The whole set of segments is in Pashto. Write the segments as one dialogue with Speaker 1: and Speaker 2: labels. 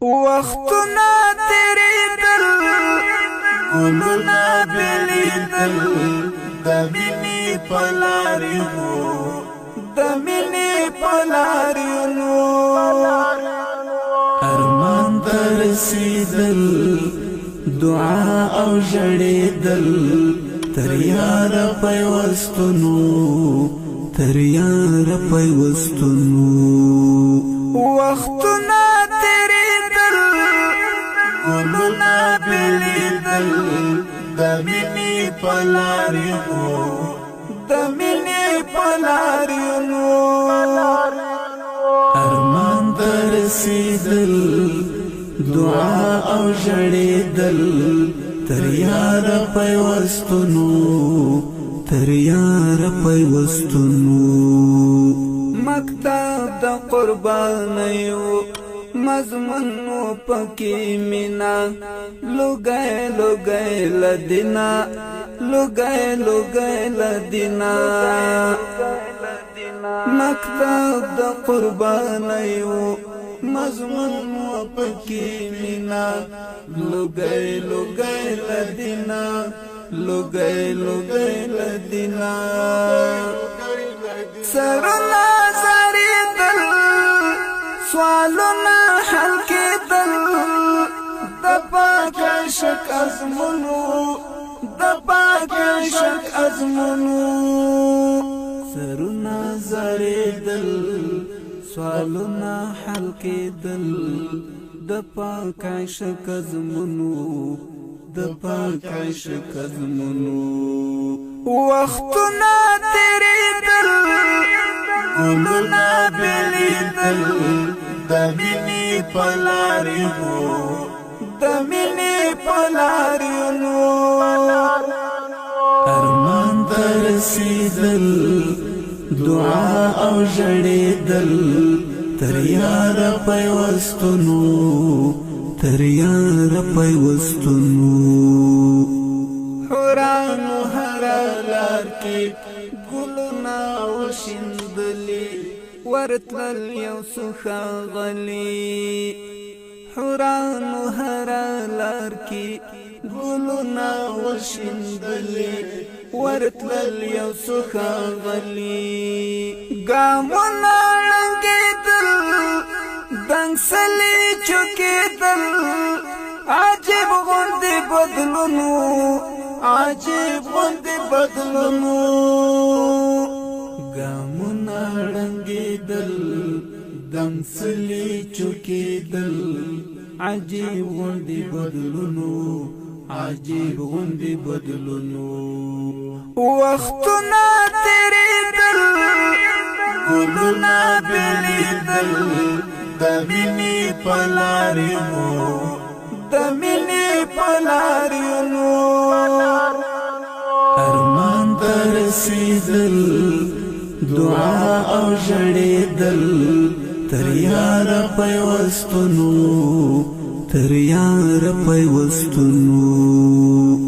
Speaker 1: وختنا تیریدل گلونا بلیدل دمینی پلاریو دمینی پلاریو ارمان ترسیدل دعا او جڑیدل تریار پیوستنو تریار پیوستنو وختنا تیریدل گلونا بلیدل دمینی پلاریو دمینی پلاریو ارمان ترسیدل دعا او جڑیدل تریار پیوستنو تریار پیوستنو مکتب د قربانیو مضمونو پکی مینا لوگئے لوگئے لدینا لوگئے لوگئے لدینا مکتب د قربانیو مضمونو پکی مینا لوگئے لوگئے لدینا لوگئے لوگئے لدینا سرنا زریدل سوالنا حل کیدل دپا کے شک ازمنو دپا کے شک ازمنو سرنا زریدل سوالنا حل کیدل دپا کے شک ازمنو دپا کے شک ازمنو وختنا تیریدل گلونا بلیدل دمینی پلاریو دمینی پلاریو ارمان ترسیدل دعا او جڑیدل تریار پیوستنو تریار پیوستنو حورانو هر لار کی گلونا وشندلی ورتلل یو سخاغلی حورانو هر لار کی گلونا وشندلی ورتلل یو سخاغلی گامونا رنگیدل دنگسلی چکیدل عجیب غندی بدلونو عجیب غندی بدلونو گامونا رنگیدل دنگسلی چکیدل عجیب غندی بدلونو عجیب غندی بدلونو وختنا تیریدل گلونا بلیدل دمینی پلاریو دمینی پلاریو ارمان ترسیدل دعا او جڑیدل تریار پیوستنو تریار پیوستنو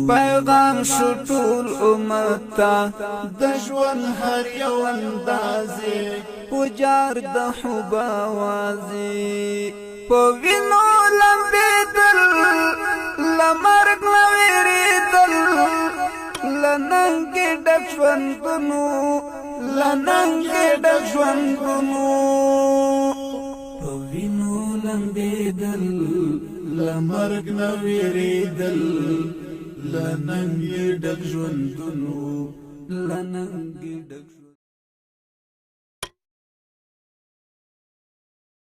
Speaker 1: پیغام شو ټول امت ته د ژوند هر یو اندازې پجار د حب اوازې په وینو لمبېدل له مرګ نه وېرېدل له ننګې ډک ژوندونو له ننګې ډک ژوندونو په وینو لمبېدل له مرګ نه وېرېدل له ننګې ډک ژوندونو له ننګې ډک